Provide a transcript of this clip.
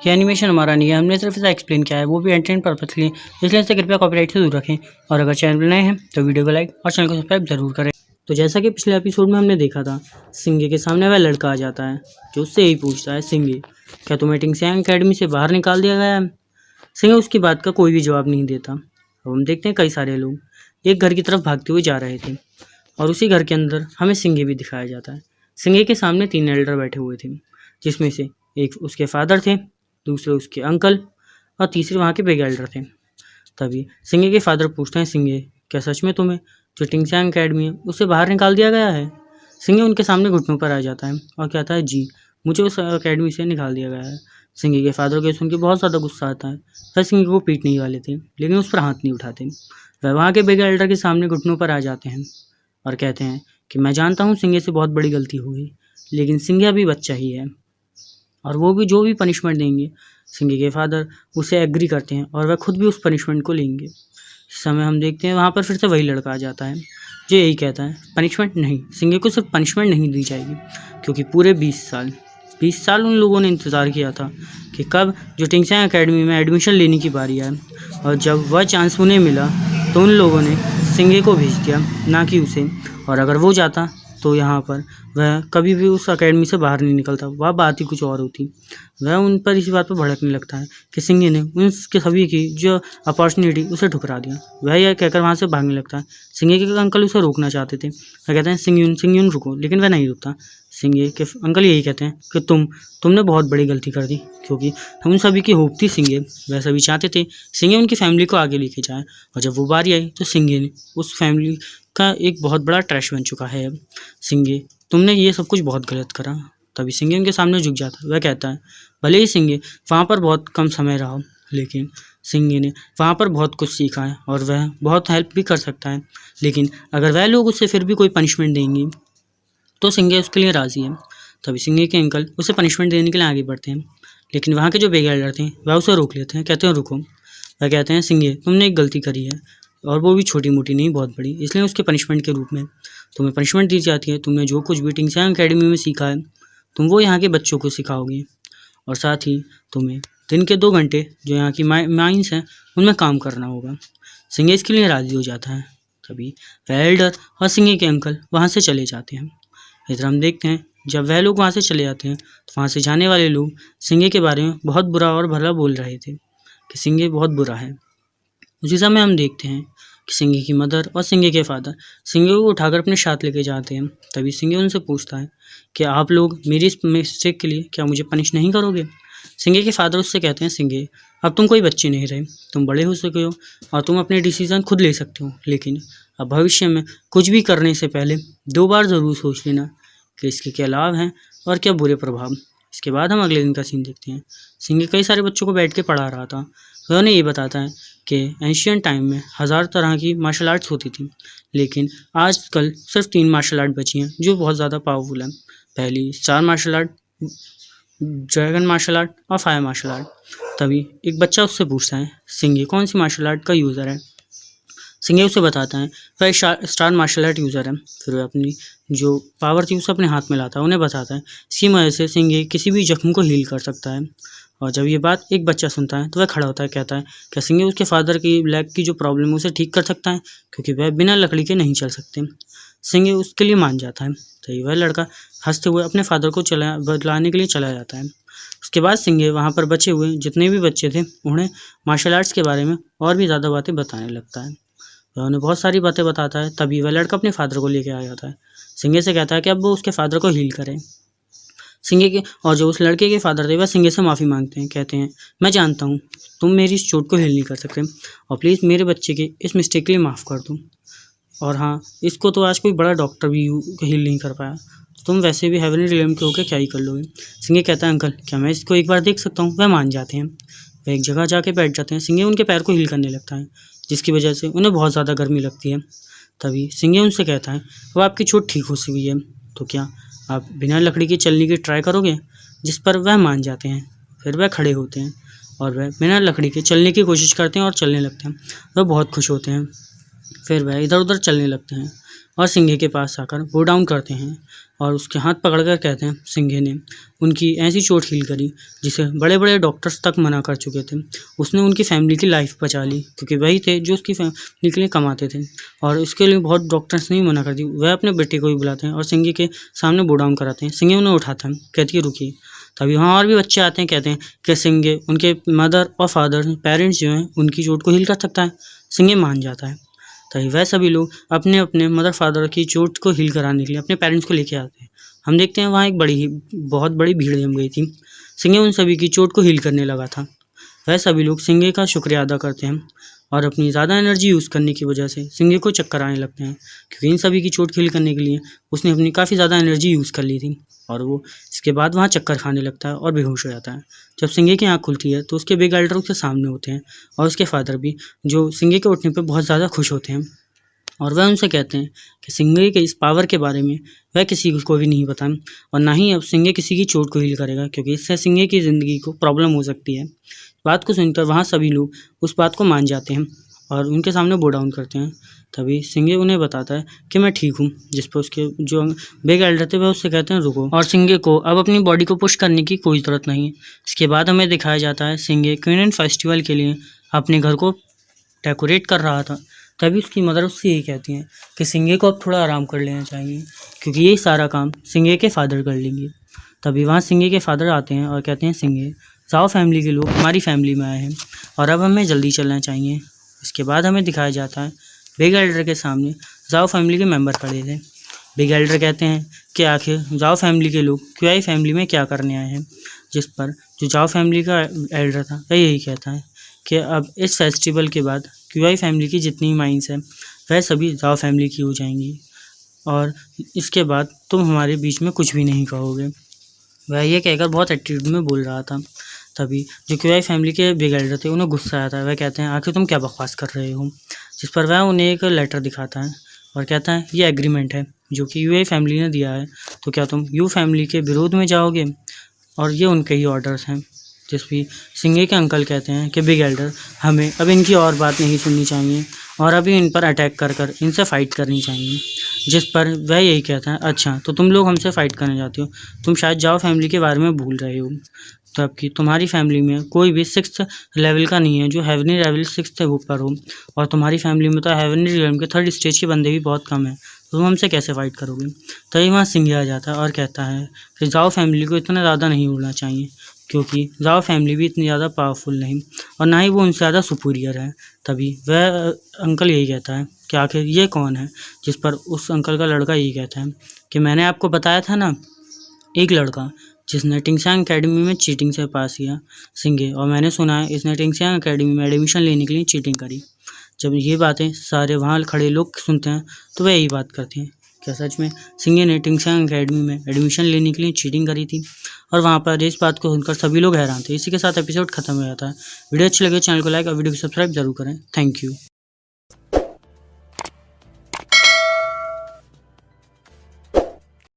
ये एनिमेशन हमारा नहीं है, हमने सिर्फ इसे एक्सप्लेन किया है, वो भी एंटरटेनमेंट पर्पस के लिए, इसलिए इसे कृपया कॉपीराइट से दूर रखें। और अगर चैनल पर नए हैं तो वीडियो को लाइक और चैनल को सब्सक्राइब जरूर करें। तो जैसा कि पिछले एपिसोड में हमने देखा था, सिंगे के सामने वह लड़का आ जाता है जो उससे यही पूछता है, सिंगे क्या तुम्हें टिंगसियांग अकेडमी से बाहर निकाल दिया गया है? सिंगे उसकी बात का कोई भी जवाब नहीं देता। अब हम देखते हैं कई सारे लोग एक घर की तरफ भागते हुए जा रहे थे और उसी घर के अंदर हमें सिंगे भी दिखाया जाता है। सिंगे के सामने 3 एल्डर बैठे हुए थे, जिसमें से एक उसके फादर थे, दूसरे उसके अंकल और तीसरे वहाँ के बिग एल्डर थे। तभी सिंगे के फादर पूछते हैं, सिंगे क्या सच में तुम्हें जो टिंगसियांग अकेडमी है उससे बाहर निकाल दिया गया है? सिंगे उनके सामने घुटनों पर आ जाता है और कहता है, जी मुझे उस अकेडमी से निकाल दिया गया है। सिंगे के फादर को सुन के बहुत ज़्यादा गुस्सा आता है। वह सिंगे को पीटने ही वाले थे, लेकिन उस पर हाथ नहीं उठाते। वह वहाँ के बिग एल्डर के सामने घुटनों पर आ जाते हैं और कहते हैं कि मैं जानता हूँ सिंगे से बहुत बड़ी गलती हुई, लेकिन सिंगे अभी बच्चा ही है और वो भी जो भी पनिशमेंट देंगे सिंगे के फादर उसे एग्री करते हैं और वह खुद भी उस पनिशमेंट को लेंगे। इस समय हम देखते हैं वहाँ पर फिर से वही लड़का आ जाता है जो यही कहता है, पनिशमेंट नहीं, सिंगे को सिर्फ पनिशमेंट नहीं दी जाएगी, क्योंकि पूरे 20 साल उन लोगों ने इंतज़ार किया था कि कब जो टिंगसियांग अकेडमी में एडमिशन लेने की बारी आए, और जब वह चांस उन्हें मिला तो उन लोगों ने सिंगे को भेज दिया, ना कि उसे। और अगर वो जाता तो यहाँ पर वह कभी भी उस अकेडमी से बाहर नहीं निकलता, वह बात ही कुछ और होती। वह उन पर इसी बात पर भड़कने लगता है कि सिंगे ने उनके सभी की जो अपॉर्चुनिटी उसे ठुकरा दिया। वह यह कहकर वहाँ से भागने लगता है। सिंगे के अंकल उसे रोकना चाहते थे, वह कहते हैं सिंगयून रुको, लेकिन वह नहीं रुकता। सिंगे के अंकल यही कहते हैं कि तुमने बहुत बड़ी गलती कर दी, क्योंकि हम उन सभी की होप थी सिंगे। वह सभी चाहते थे सिंगे उनकी फैमिली को आगे लेके जाए, और जब वो बारी आई तो सिंगे ने उस फैमिली का एक बहुत बड़ा ट्रैश बन चुका है। अब सिंगे तुमने ये सब कुछ बहुत गलत करा। तभी सिंगे उनके सामने झुक जाता है। वह कहता है भले ही सिंगे वहाँ पर बहुत कम समय रहा, लेकिन सिंगे ने वहाँ पर बहुत कुछ सीखा है और वह बहुत हेल्प भी कर सकता है। लेकिन अगर वह लोग उसे फिर भी कोई पनिशमेंट देंगे तो सिंगे उसके लिए राज़ी है। तभी सिंगे के अंकल उसे पनिशमेंट देने के लिए आगे बढ़ते हैं, लेकिन वहाँ के जो बिग एल्डर थे वह उसे रोक लेते हैं, कहते हैं रुको। वह कहते हैं सिंगे तुमने एक गलती करी है, और वो भी छोटी मोटी नहीं, बहुत बड़ी, इसलिए उसके पनिशमेंट के रूप में तुम्हें पनिशमेंट दी जाती है। तुमने जो कुछ भी टिंगसियांग अकेडमी में सीखा है तुम वो यहाँ के बच्चों को सिखाओगे, और साथ ही तुम्हें दिन के 2 घंटे जो यहाँ की माइंस हैं उनमें काम करना होगा। सिंगे इसके लिए राज़ी हो जाता है। तभी वह एल्डर और सिंगे के अंकल वहाँ से चले जाते हैं। इधर हम देखते हैं जब वह लोग वहाँ से चले जाते हैं तो वहाँ से जाने वाले लोग सिंगे के बारे में बहुत बुरा और भला बोल रहे थे कि सिंगे बहुत बुरा है। उसी समय हम देखते हैं कि सिंगे की मदर और सिंगे के फादर सिंगे को उठाकर अपने साथ लेके जाते हैं। तभी सिंगे उनसे पूछता है कि आप लोग मेरी इस मिस्टेक के लिए क्या मुझे पनिश नहीं करोगे? सिंगे के फादर उससे कहते हैं, सिंगे अब तुम कोई बच्चे नहीं रहे, तुम बड़े हो सके हो और तुम अपने डिसीज़न खुद ले सकते हो, लेकिन अब भविष्य में कुछ भी करने से पहले 2 बार ज़रूर सोच लेना कि इसके क्या लाभ हैं और क्या बुरे प्रभाव। इसके बाद हम अगले दिन का सीन देखते हैं। सिंगे कई सारे बच्चों को बैठ के पढ़ा रहा था। वह उन्हें ये बताता है कि एंशियंट टाइम में 1000 तरह की मार्शल आर्ट्स होती थी, लेकिन आजकल सिर्फ 3 मार्शल आर्ट बची हैं जो बहुत ज़्यादा पावरफुल हैं। पहली star martial art, dragon martial art और फायर मार्शल आर्ट। तभी एक बच्चा उससे पूछता है, सिंगे कौन सी मार्शल आर्ट का यूज़र है? सिंगे उसे बताता है वह स्टार मार्शल आर्ट यूज़र है। फिर वह अपनी जो पावर थी उसे अपने हाथ में लाता है, उन्हें बताता है इसकी मदद से सिंगे किसी भी जख्म को हील कर सकता है। और जब ये बात एक बच्चा सुनता है तो वह खड़ा होता है, कहता है क्या सिंगे उसके फादर की लेग की जो प्रॉब्लम है उसे ठीक कर सकता है, क्योंकि वह बिना लकड़ी के नहीं चल सकते। सिंगे उसके लिए मान जाता है। तो वह लड़का हंसते हुए अपने फादर को बुलाने के लिए चला जाता है। उसके बाद सिंगे वहाँ पर बचे हुए जितने भी बच्चे थे उन्हें मार्शल आर्ट्स के बारे में और भी ज़्यादा बातें बताने लगता है। वह उन्हें बहुत सारी बातें बताता है। तभी वह लड़का अपने फादर को लेके आ जाता है। सिंगे से कहता है कि अब वो उसके फादर को हील करे। सिंगे के और जो उस लड़के के फादर थे वह सिंगे से माफ़ी मांगते हैं, कहते हैं मैं जानता हूँ तुम मेरी इस चोट को हील नहीं कर सकते, और प्लीज़ मेरे बच्चे के इस मिस्टेक के लिए माफ़ कर दो। और हाँ, इसको तो आज कोई बड़ा डॉक्टर भी हील नहीं कर पाया, तो तुम वैसे भी हेवनली रियल्म के होकर क्या ही कर लोगे। सिंगे कहता है अंकल क्या मैं इसको एक बार देख सकता हूँ? वह मान जाते हैं। वह एक जगह जाके बैठ जाते हैं। सिंगे उनके पैर को हील करने लगता है, जिसकी वजह से उन्हें बहुत ज़्यादा गर्मी लगती है। तभी सिंगे उनसे कहता है अब आपकी चोट ठीक हो चुकी है, तो क्या आप बिना लकड़ी के चलने की ट्राई करोगे? जिस पर वह मान जाते हैं। फिर वह खड़े होते हैं और वह बिना लकड़ी के चलने की कोशिश करते हैं और चलने लगते हैं। वह बहुत खुश होते हैं। फिर वह इधर उधर चलने लगते हैं और सिंगे के पास आकर बो डाउन करते हैं और उसके हाथ पकड़कर कहते हैं सिंघे ने उनकी ऐसी चोट हील करी जिसे बड़े बड़े डॉक्टर्स तक मना कर चुके थे। उसने उनकी फैमिली की लाइफ बचा ली क्योंकि वही थे जो उसकी फैमिली के लिए कमाते थे, और इसके लिए बहुत डॉक्टर्स ने भी मना कर दी। वह अपने बेटे को भी बुलाते हैं और सिंघे के सामने बो डाउन कराते हैं। सिंघे उन्हें उठाता है, कहती है रुकिए। तभी वहाँ और भी बच्चे आते हैं, कहते हैं कि सिंघे उनके मदर और फादर पेरेंट्स जो हैं उनकी चोट को हील कर सकता है। सिंघे मान जाता है। तभी वह सभी लोग अपने अपने मदर फादर की चोट को हील कराने के लिए अपने पेरेंट्स को लेके आते हैं। हम देखते हैं वहाँ एक बहुत बड़ी भीड़ जम गई थी। सिंघे उन सभी की चोट को हील करने लगा था। वह सभी लोग सिंघे का शुक्रिया अदा करते हैं और अपनी ज़्यादा एनर्जी यूज़ करने की वजह से सिंघे को चक्कर आने लगते हैं, क्योंकि इन सभी की चोट हील करने के लिए उसने अपनी काफ़ी ज़्यादा एनर्जी यूज़ कर ली थी, और वो इसके बाद वहाँ चक्कर खाने लगता है और बेहोश हो जाता है। जब सिंघे की आँख खुलती है तो उसके बिग एल्डर उसके सामने होते हैं और उसके फादर भी, जो सिंघे के उठने पर बहुत ज़्यादा खुश होते हैं, और वह उनसे कहते हैं कि सिंघे के इस पावर के बारे में वह किसी को भी नहीं बताएं, और ना ही अब सिंघे किसी की चोट को हील करेगा, क्योंकि इससे सिंघे की ज़िंदगी को प्रॉब्लम हो सकती है। बात को सुनकर वहाँ सभी लोग उस बात को मान जाते हैं और उनके सामने बो डाउन करते हैं। तभी सिंघे उन्हें बताता है कि मैं ठीक हूँ, जिस पर उसके जो बिग एल्डर थे वह उससे कहते हैं रुको, और सिंघे को अब अपनी बॉडी को पुश करने की कोई ज़रूरत नहीं है। इसके बाद हमें दिखाया जाता है सिंघे क्वीन फेस्टिवल के लिए अपने घर को डेकोरेट कर रहा था। तभी उसकी मदर उससे यही कहती हैं कि सिंघे को अब थोड़ा आराम कर लेना चाहिए, क्योंकि ये सारा काम सिंघे के फादर कर लेंगे। तभी वहाँ सिंघे के फादर आते हैं और कहते हैं सिंघे, जाओ फैमिली के लोग हमारी फैमिली में आए हैं और अब हमें जल्दी चलना चाहिए। इसके बाद हमें दिखाया जाता है बिग एल्डर के सामने जाओ फैमिली के मेंबर खड़े थे। बिग एल्डर कहते हैं कि आखिर जाओ फैमिली के लोग क्यूआई फैमिली में क्या करने आए हैं, जिस पर जो जाओ फैमिली का एल्डर था वह यही कहता है कि अब इस फेस्टिवल के बाद क्यूआई फैमिली की जितनी माइंस हैं वह सभी जाओ फैमिली की हो जाएंगी, और इसके बाद तुम हमारे बीच में कुछ भी नहीं कहोगे। वह ये कहकर बहुत एटीट्यूड में बोल रहा था। तभी जो क्यूआई फैमिली के बिग एल्डर थे उन्हें गुस्सा आता है। वह कहते हैं आखिर तुम क्या बकवास कर रहे हो, जिस पर वह उन्हें एक लेटर दिखाता है और कहता है ये एग्रीमेंट है जो कि यूआई फैमिली ने दिया है, तो क्या तुम यू फैमिली के विरोध में जाओगे, और ये उनके ही ऑर्डर्स हैं। जिस भी सिंघे के अंकल कहते हैं कि बिग एल्डर हमें अब इनकी और बात नहीं सुननी चाहिए और अभी इन पर अटैक कर कर इनसे फ़ाइट करनी चाहिए, जिस पर वह यही कहता है अच्छा तो तुम लोग हमसे फ़ाइट करने जाते हो, तुम शायद जाओ फैमिली के बारे में भूल रहे हो, जबकि तुम्हारी फैमिली में कोई भी 6th लेवल का नहीं है जो हेवनी लेवल 6 से ऊपर हो, और तुम्हारी फैमिली में तो हेवनी रियल्म के 3rd स्टेज के बंदे भी बहुत कम हैं, तो तुम हमसे कैसे फ़ाइट करोगे। तभी वहाँ सिंघे आ जाता है और कहता है कि जाओ फैमिली को इतना ज़्यादा नहीं उड़ना चाहिए, क्योंकि जाओ फैमिली भी इतनी ज़्यादा पावरफुल नहीं और ना ही वो उनसे ज़्यादा सुपीरियर है। तभी वह अंकल यही कहता है कि आखिर ये कौन है, जिस पर उस अंकल का लड़का यही कहता है कि मैंने आपको बताया था ना, एक लड़का जिसने टिंगसांग एकेडमी में चीटिंग से पास किया सिंघे, और मैंने सुना है इसने टिंगसांग एकेडमी में एडमिशन लेने के लिए चीटिंग करी। जब ये बातें सारे वहाँ खड़े लोग सुनते हैं तो वह यही बात करते हैं क्या सच में सिंघे ने टिंगसांग एकेडमी में एडमिशन लेने के लिए चीटिंग करी थी, और वहाँ पर इस बात को सुनकर सभी लोग हैरान थे। इसी के साथ एपिसोड खत्म हो जाता है। वीडियो अच्छी लगे चैनल को लाइक और वीडियो को सब्सक्राइब जरूर करें। Thank you.